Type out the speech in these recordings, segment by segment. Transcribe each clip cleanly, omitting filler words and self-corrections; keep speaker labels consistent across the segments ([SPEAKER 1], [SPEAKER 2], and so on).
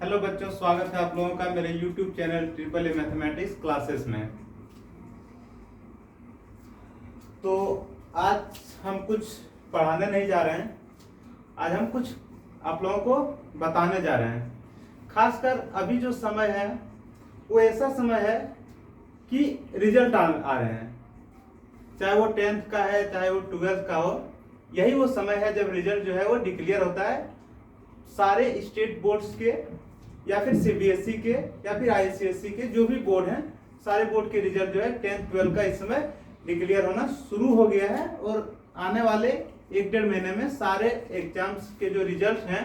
[SPEAKER 1] Hello बच्चों, स्वागत है आप लोगों का मेरे YouTube channel triple A mathematics classes में। तो आज हम कुछ पढ़ाने नहीं जा रहे हैं, आज हम कुछ आप लोगों को बताने जा रहे हैं। खासकर अभी जो समय है वो ऐसा समय है कि रिजल्ट आ रहे हैं, चाहे वो 10th का है चाहे वो 12th का हो। यही वो समय है जब रिजल्ट जो है वो डिक्लेयर होता है सारे स्टेट बोर्ड्स के या फिर सीबीएसई के या फिर आईसीएसई के, जो भी बोर्ड हैं सारे बोर्ड के रिजल्ट जो है 10th 12th का इस समय डिक्लेयर होना शुरू हो गया है। और आने वाले 1-1.5 महीने में सारे एग्जाम्स के जो रिजल्ट हैं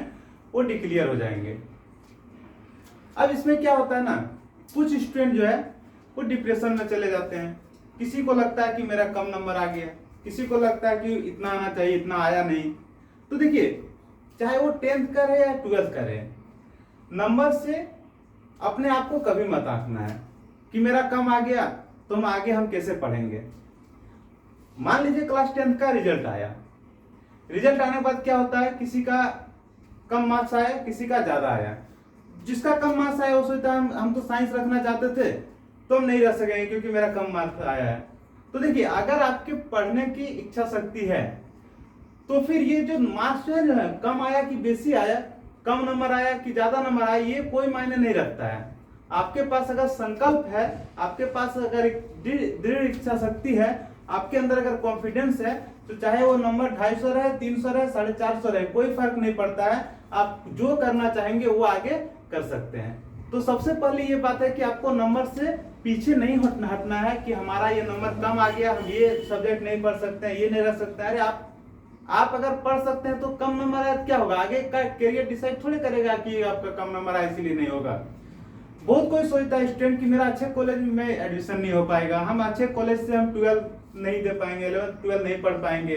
[SPEAKER 1] वो डिक्लेयर हो जाएंगे। अब इसमें क्या होता है ना, कुछ स्टूडेंट जो है वो डिप्रेशन में चले जाते हैं। किसी को लगता है कि मेरा कम नंबर आ गया, किसी को लगता है कि इतना आना चाहिए, इतना आया नहीं। तो देखिए, चाहे वो 10th का रहे या 12th का रहे, नंबर से अपने आप को कभी मत आंकना है कि मेरा कम आ गया तो हम आगे कैसे पढ़ेंगे। मान लीजिए क्लास 10th का रिजल्ट आया, रिजल्ट आने के बाद क्या होता है, किसी का कम मार्क्स आया, किसी का ज्यादा आया। जिसका कम मार्क्स आया वो सोचता है हम तो साइंस रखना चाहते थे तो हम नहीं रख सकेंगे क्योंकि मेरा कम मार्क्स आया है। तो देखिए, अगर आपके पढ़ने की इच्छा शक्ति है तो फिर ये जो मार्क्स जो है कम आया कि बेसी आया, कम नंबर आया कि ज्यादा नंबर आया, ये कोई मायने नहीं रखता है। आपके पास अगर संकल्प है, आपके पास अगर एक दृढ़ इच्छा शक्ति है, आपके अंदर अगर कॉन्फिडेंस है, तो चाहे वो नंबर 250 रहे, 300 रहे, 450 रहे, कोई फर्क नहीं पड़ता है। आप जो करना चाहेंगे वो आगे कर सकते हैं। तो सबसे पहले ये बात है कि आपको नंबर से पीछे नहीं हटना है कि हमारा ये नंबर कम आ गया, हम ये सब्जेक्ट नहीं पढ़ सकते हैं, ये नहीं रख सकते हैं। अरे आप अगर पढ़ सकते हैं तो कम नंबर आया तो क्या होगा, आगे का करियर डिसाइड थोड़ी करेगा कि आपका कम नंबर आया इसीलिए नहीं होगा। बहुत कोई सोचता है स्टूडेंट कि मेरा अच्छे कॉलेज में एडमिशन नहीं हो पाएगा, हम अच्छे कॉलेज से हम 12 नहीं दे पाएंगे, 11th 12 नहीं पढ़ पाएंगे,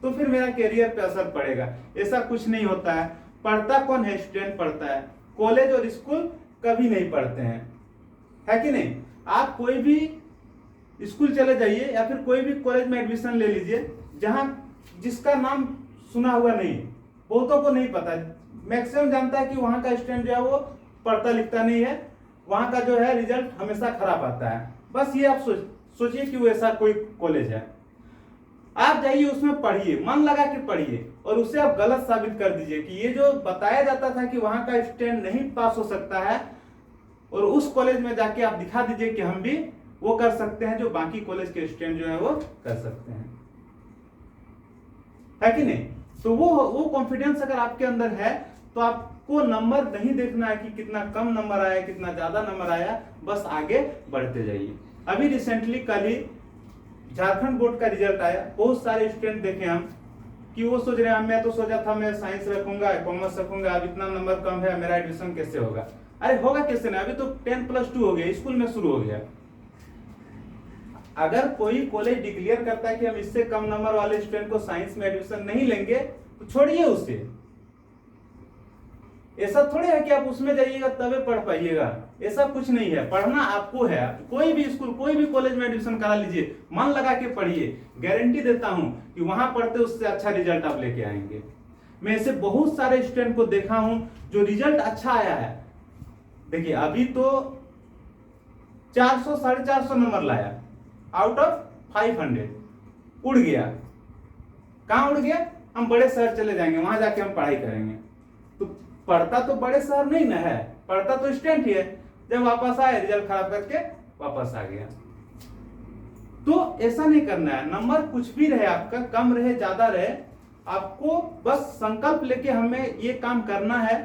[SPEAKER 1] तो फिर मेरा करियर पे असर पड़ेगा। ऐसा कुछ नहीं होता है। पढ़ता कौन है? स्टूडेंट पढ़ता है। कॉलेज और स्कूल कभी नहीं पढ़ते हैं, है कि नहीं। आप कोई भी स्कूल चले जाइए या फिर कोई भी कॉलेज में एडमिशन ले लीजिए, जहां जिसका नाम सुना हुआ नहीं, बहुतों को नहीं पता, मैक्सिमम जानता है कि वहां का स्टूडेंट जो है वो पढ़ता लिखता नहीं है, वहां का जो है रिजल्ट हमेशा खराब आता है। बस ये आप सोचिए कि वो ऐसा कोई कॉलेज है। आप जाइए, उसमें पढ़िए, मन लगा के पढ़िए और उसे आप गलत साबित कर दीजिए कि ये जो बताया जाता था कि वहां का स्टूडेंट नहीं पास हो सकता है, और उस कॉलेज में जाके आप दिखा दीजिए कि हम भी वो कर सकते हैं जो बाकी कॉलेज के स्टूडेंट जो है वो कर सकते हैं, है कि नहीं। तो वो कॉन्फिडेंस अगर आपके अंदर है तो आपको नंबर नहीं देखना है कि कितना कम नंबर आया कितना ज्यादा नंबर आया, बस आगे बढ़ते जाइए। अभी रिसेंटली कल ही झारखंड बोर्ड का रिजल्ट आया। बहुत सारे स्टूडेंट देखे हम कि वो सोच रहे हैं मैं तो सोचा था मैं साइंस रखूंगा, कॉमर्स रखूंगा, अब इतना नंबर कम है, मेरा एडमिशन कैसे होगा। अरे होगा कैसे नहीं, अभी तो 10+2 हो गया, स्कूल में शुरू हो गया। अगर कोई कॉलेज डिक्लेयर करता है कि हम इससे कम नंबर वाले स्टूडेंट को साइंस में एडमिशन नहीं लेंगे तो छोड़िए उसे। ऐसा थोड़ी है कि आप उसमें जाइएगा तबे पढ़ पाइएगा, ऐसा कुछ नहीं है। पढ़ना आपको है। कोई भी स्कूल कोई भी कॉलेज में एडमिशन करा लीजिए, मन लगा के पढ़िए, गारंटी देता हूं कि वहां पढ़ते उससे अच्छा रिजल्ट आप लेके आएंगे। मैं ऐसे बहुत सारे स्टूडेंट को देखा हूं जो रिजल्ट अच्छा आया है। देखिए, अभी तो 400 450 नंबर लाया आउट ऑफ 500, उड़ गया। कहां उड़ गया? हम बड़े शहर चले जाएंगे, वहां जाके हम पढ़ाई करेंगे। तो पढ़ता तो बड़े शहर नहीं ना है, पढ़ता तो स्टूडेंट ही है। जब वापस आए रिजल्ट खराब करके वापस आ गया। तो ऐसा नहीं करना है। नंबर कुछ भी रहे आपका, कम रहे ज्यादा रहे, आपको बस संकल्प लेके हमें ये काम करना है,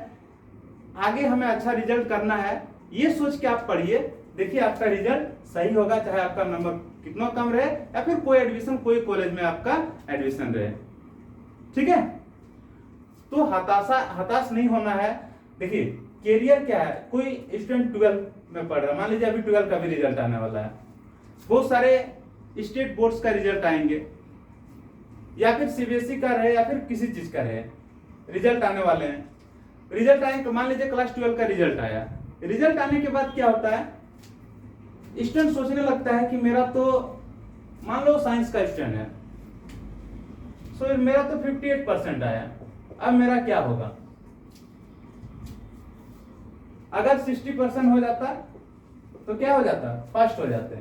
[SPEAKER 1] आगे हमें अच्छा रिजल्ट करना है, ये सोच के आप पढ़िए। देखिए, आपका रिजल्ट सही होगा, चाहे आपका नंबर कितना कम रहे या फिर कोई एडमिशन कोई कॉलेज में आपका एडमिशन रहे। ठीक है, तो हताश नहीं होना है। देखिए, कैरियर क्या है, कोई स्टूडेंट 12 में पढ़ रहा है, मान लीजिए अभी 12 का भी रिजल्ट आने वाला है, बहुत सारे स्टेट बोर्ड्स का रिजल्ट आएंगे, या फिर सीबीएसई का रहे या फिर किसी चीज का रहे, रिजल्ट आने वाले हैं। रिजल्ट आए, मान लीजिए क्लास 12 का रिजल्ट आया, रिजल्ट आने के बाद क्या होता है, स्टूडेंट सोचने लगता है कि मेरा तो, मान लो साइंस का स्टूडेंट है, सो मेरा तो 58% आया, अब मेरा क्या होगा। अगर 60% हो जाता तो क्या हो जाता, फर्स्ट हो जाते।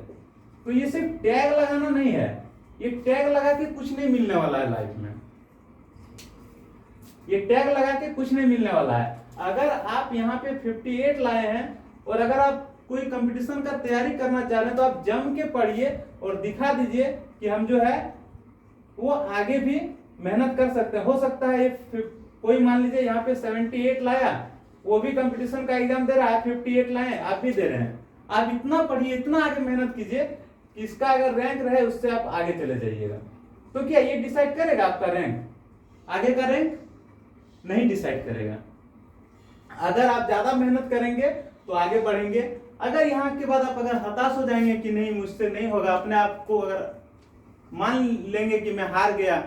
[SPEAKER 1] तो ये सिर्फ टैग लगाना नहीं है, ये टैग लगा के कुछ नहीं मिलने वाला है लाइफ में, ये टैग लगा के कुछ नहीं मिलने वाला है। अगर आप यहाँ पे 58 लाए हैं और अगर आप कोई कंपटीशन का तैयारी करना चाह रहे हैं तो आप जम के पढ़िए और दिखा दीजिए कि हम जो है वो आगे भी मेहनत कर सकते हैं। हो सकता है कोई मान लीजिए यहाँ पे 78 लाया, वो भी कंपटीशन का एग्जाम दे रहा है, 58 लाए आप भी दे रहे हैं। आप इतना पढ़िए, इतना आगे मेहनत कीजिए कि इसका अगर रैंक रहे उससे आप आगे चले जाइएगा। तो क्या ये डिसाइड करेगा आपका रैंक? आगे का रैंक नहीं डिसाइड करेगा। अगर आप ज्यादा मेहनत करेंगे तो आगे बढ़ेंगे। अगर यहाँ के बाद आप अगर हताश हो जाएंगे कि नहीं मुझसे नहीं होगा, अपने आप को अगर मान लेंगे कि मैं हार गया,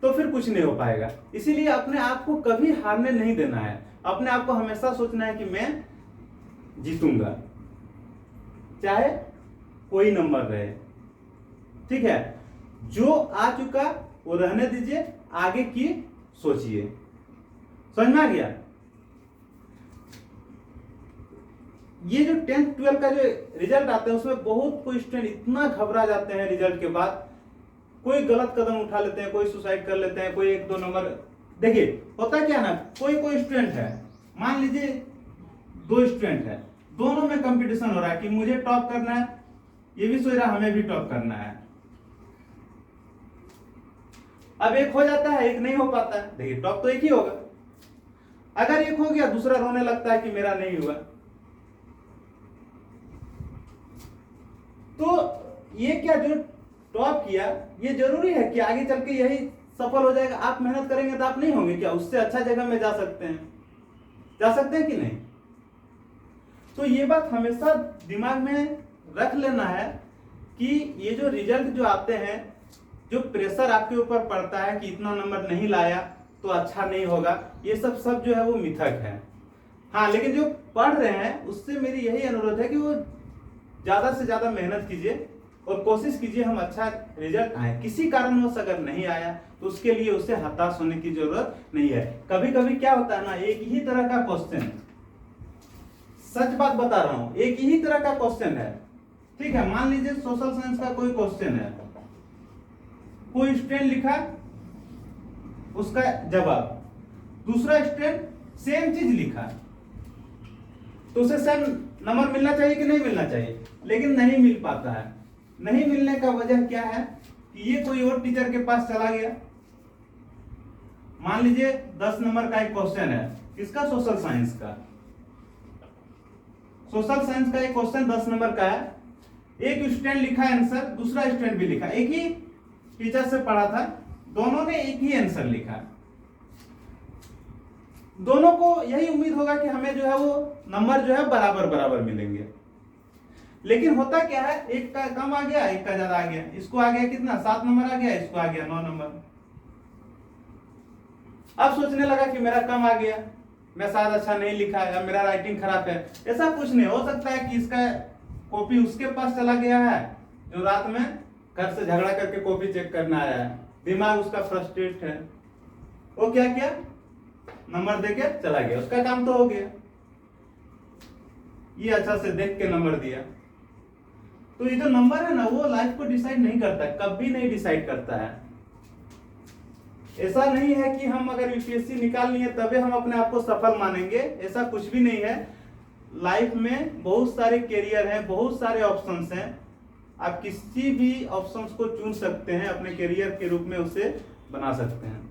[SPEAKER 1] तो फिर कुछ नहीं हो पाएगा। इसीलिए अपने आप को कभी हारने नहीं देना है, अपने आप को हमेशा सोचना है कि मैं जीतूंगा, चाहे कोई नंबर रहे। ठीक है, जो आ चुका वो रहने दीजिए, आगे की सोचिए। समझ में आ गया? ये जो 10th 12 का जो रिजल्ट आता है उसमें बहुत कोई स्टूडेंट इतना घबरा जाते हैं रिजल्ट के बाद, कोई गलत कदम उठा लेते हैं, कोई सुसाइड कर लेते हैं, कोई 1-2 नंबर। देखिए होता क्या ना, कोई स्टूडेंट है, मान लीजिए 2 स्टूडेंट है, दोनों में कंपटीशन हो रहा है कि मुझे टॉप करना है, ये भी सोच रहा है हमें भी टॉप करना है। अब एक हो जाता है, एक नहीं हो पाता है। देखिए टॉप तो एक ही होगा। अगर एक हो गया, दूसरा रोने लगता है कि मेरा नहीं हुआ। तो ये क्या जो टॉप किया, ये जरूरी है कि आगे चल के यही सफल हो जाएगा? आप मेहनत करेंगे तो आप नहीं होंगे क्या? उससे अच्छा जगह में जा सकते हैं, जा सकते हैं कि नहीं? तो ये बात हमेशा दिमाग में रख लेना है कि ये जो रिजल्ट जो आते हैं, जो प्रेशर आपके ऊपर पड़ता है कि इतना नंबर नहीं लाया तो अच्छा नहीं होगा, ये सब जो है वो मिथक है। हाँ, लेकिन जो पढ़ रहे हैं उससे मेरी यही अनुरोध है कि वो ज्यादा से ज्यादा मेहनत कीजिए और कोशिश कीजिए हम अच्छा रिजल्ट आए। किसी कारणवश अगर नहीं आया तो उसके लिए उसे हताश होने की जरूरत नहीं है। कभी कभी क्या होता है ना, एक ही तरह का क्वेश्चन, सच बात बता रहा हूं, एक ही तरह का क्वेश्चन है। ठीक है, मान लीजिए सोशल साइंस का कोई क्वेश्चन है, कोई स्टूडेंट लिखा उसका जवाब, दूसरा स्टूडेंट सेम चीज लिखा, तो उसे सेम नंबर मिलना चाहिए कि नहीं मिलना चाहिए? लेकिन नहीं मिल पाता है। नहीं मिलने का वजह क्या है कि ये कोई और टीचर के पास चला गया। मान लीजिए 10 नंबर का एक क्वेश्चन है, किसका? सोशल साइंस का। सोशल साइंस का एक क्वेश्चन 10 नंबर का है, एक स्टूडेंट लिखा आंसर, दूसरा स्टूडेंट भी लिखा, एक ही टीचर से पढ़ा था, दोनों ने एक ही आंसर लिखा। दोनों को यही उम्मीद होगा कि हमें जो है वो नंबर जो है बराबर बराबर मिलेंगे। लेकिन होता क्या है, एक का कम आ गया, एक का ज्यादा आ गया। इसको आ गया कितना? 7 नंबर आ गया, इसको आ गया 9 नंबर। अब सोचने लगा कि मेरा कम आ गया, मैं शायद अच्छा नहीं लिखा या मेरा राइटिंग खराब है। ऐसा कुछ नहीं, हो सकता है कि इसका कॉपी उसके पास चला गया है जो रात में घर से झगड़ा करके कॉपी चेक करना आया है, दिमाग उसका फ्रस्ट्रेट है, वो क्या किया, नंबर देके चला गया, उसका काम तो हो गया, ये अच्छा से देख के नंबर दिया। तो ये जो नंबर है ना, वो लाइफ को डिसाइड नहीं करता, कभी नहीं डिसाइड करता है। ऐसा नहीं है कि हम अगर यूपीएससी निकाल लिए तभी हम अपने आप को सफल मानेंगे, ऐसा कुछ भी नहीं है। लाइफ में बहुत सारे कैरियर हैं, बहुत सारे ऑप्शंस हैं, आप किसी भी ऑप्शंस को चुन सकते हैं, अपने कैरियर के रूप में उसे बना सकते हैं।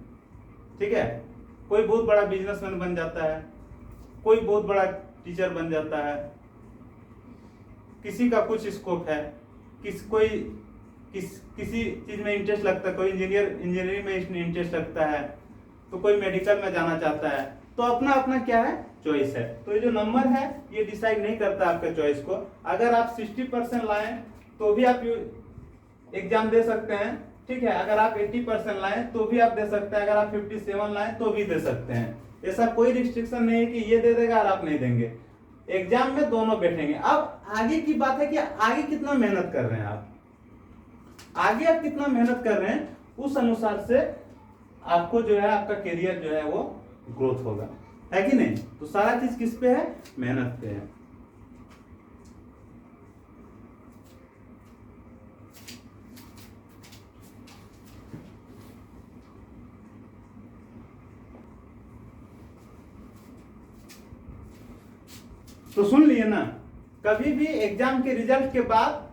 [SPEAKER 1] ठीक है, कोई बहुत बड़ा बिजनेसमैन बन जाता है, कोई बहुत बड़ा टीचर बन जाता है, किसी का कुछ स्कोप है, किसी चीज में इंटरेस्ट लगता है, कोई इंजीनियरिंग में इंटरेस्ट लगता है, तो कोई मेडिकल में जाना चाहता है। तो अपना अपना क्या है, चॉइस है। तो ये जो नंबर है ये डिसाइड नहीं करता आपके चॉइस को। अगर आप 60% लाएं तो भी आप एग्जाम दे सकते हैं। ठीक है, अगर आप 80% लाएं तो भी आप दे सकते हैं, अगर आप 57 लाएं तो भी दे सकते हैं। ऐसा कोई रिस्ट्रिक्शन नहीं है कि ये दे देगा और आप नहीं देंगे। एग्जाम में दोनों बैठेंगे। अब आगे की बात है कि आगे कितना मेहनत कर रहे हैं आप, आगे आप कितना मेहनत कर रहे हैं, उस अनुसार से आपको जो है आपका करियर जो है वो ग्रोथ होगा। है कि नहीं? तो सारा चीज किस पे है? मेहनत पे है। तो सुन लिए ना, कभी भी एग्जाम के रिजल्ट के बाद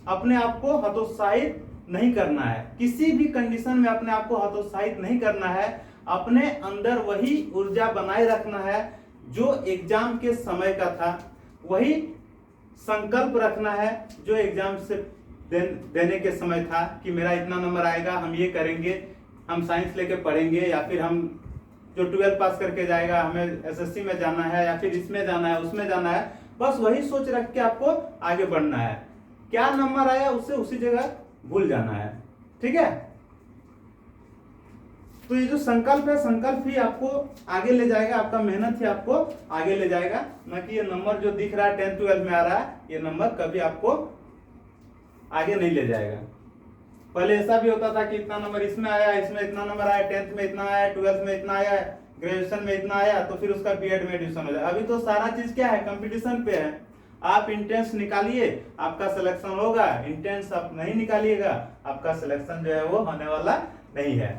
[SPEAKER 1] अपने आप को हतोत्साहित नहीं करना है, किसी भी कंडीशन में अपने आप को हतोत्साहित नहीं करना है। अपने अंदर वही ऊर्जा बनाए रखना है जो एग्जाम के समय का था, वही संकल्प रखना है जो एग्जाम से देने के समय था कि मेरा इतना नंबर आएगा, हम ये करेंगे, हम साइंस लेके पढ़ेंगे, या फिर हम जो 12 पास करके जाएगा हमें एसएससी में जाना है, या फिर इसमें जाना है, उसमें जाना है। बस वही सोच रख के आपको आगे बढ़ना है। क्या नंबर आया उससे उसी जगह भूल जाना है, ठीक है? तो ये जो संकल्प है, संकल्प ही आपको आगे ले जाएगा, आपका मेहनत ही आपको आगे ले जाएगा, ना कि ये नंबर जो दिख रहा है 10th 12 में आ रहा है, ये नंबर कभी आपको आगे नहीं ले जाएगा। पहले ऐसा भी होता था कि इतना नंबर इसमें आया, इसमें इतना नंबर आया, 10th में इतना आया, 12th में इतना आया, ग्रेजुएशन में इतना आया, तो फिर उसका बीएड में एडमिशन हो जाए। अभी तो सारा चीज क्या है? कंपटीशन पे है। आप इंट्रेंस निकालिए, आपका सिलेक्शन होगा। इंट्रेंस आप नहीं निकालिएगा, आपका सिलेक्शन जो है वो होने वाला नहीं है।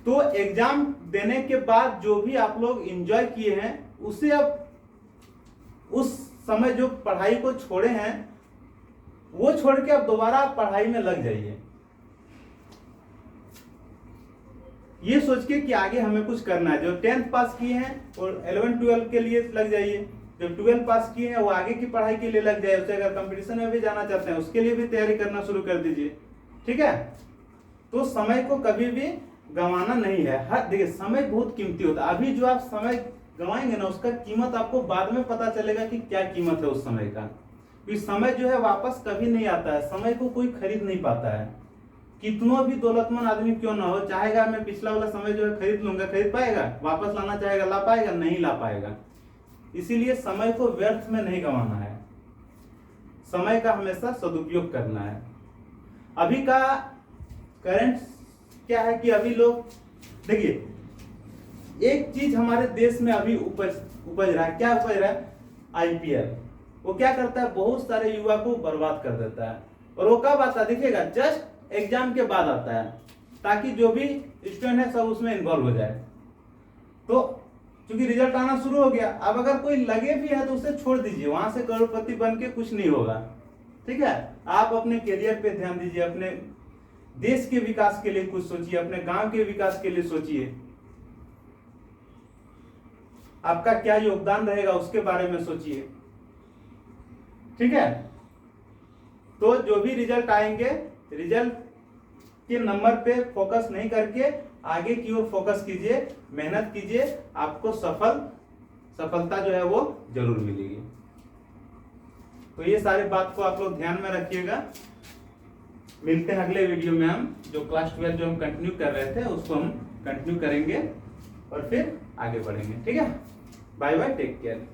[SPEAKER 1] तो एग्जाम देने के बाद जो भी आप लोग एंजॉय किए हैं, उसे अब उस समय जो पढ़ाई को छोड़े हैं वो छोड़ के अब दोबारा पढ़ाई में लग जाइए, ये सोच के कि आगे हमें कुछ करना है। जो 10th पास किए हैं और 11 12 के लिए लग जाइए, जो 12 पास किए हैं वो आगे की पढ़ाई के लिए लग जाए। उसे अगर कंपटीशन में भी जाना चाहते हैं उसके लिए भी तैयारी करना शुरू कर दीजिए, ठीक है? तो समय को कभी भी गंवाना नहीं है। हर देखिए, समय बहुत कीमती होता है। अभी जो आप समय गंवाएंगे ना, उसका कीमत आपको बाद में पता चलेगा कि क्या कीमत है उस समय का। क्योंकि समय जो है वापस कभी नहीं आता है, समय को कोई खरीद नहीं पाता है। कितना भी दौलतमंद आदमी क्यों ना हो, चाहेगा मैं पिछला वाला समय जो है खरीद लूंगा, खरीद पाएगा? वापस लाना चाहेगा, ला पाएगा? नहीं ला पाएगा। इसीलिए समय को व्यर्थ में नहीं गंवाना है, समय का हमेशा सदुपयोग करना है। अभी का करंट क्या है कि अभी लोग देखिए, एक चीज हमारे देश में अभी उपज रहा है। क्या उपज रहा है? आईपीएल। वो क्या करता है? बहुत सारे युवा को बर्बाद कर देता है। और वो कब आता है? देखिएगा, जस्ट एग्जाम के बाद आता है, ताकि जो भी स्टूडेंट है सब उसमें इन्वॉल्व हो जाए। तो क्योंकि रिजल्ट आना शुरू हो गया, अब अगर कोई लगे भी है तो उसे छोड़ दीजिए, वहां से करोड़पति बन के कुछ नहीं होगा, ठीक है? आप अपने करियर पे ध्यान दीजिए, अपने देश के विकास के लिए कुछ सोचिए, अपने गांव के विकास के लिए सोचिए, आपका क्या योगदान रहेगा उसके बारे में सोचिए, ठीक है? तो जो भी रिजल्ट आएंगे, रिजल्ट के नंबर पे फोकस नहीं करके आगे की ओर फोकस कीजिए, मेहनत कीजिए, आपको सफलता जो है वो जरूर मिलेगी। तो ये सारी बात को आप लोग ध्यान में रखिएगा। मिलते हैं अगले वीडियो में। हम जो क्लास 12 जो हम कंटिन्यू कर रहे थे उसको हम कंटिन्यू करेंगे और फिर आगे बढ़ेंगे, ठीक है? Bye bye, take care.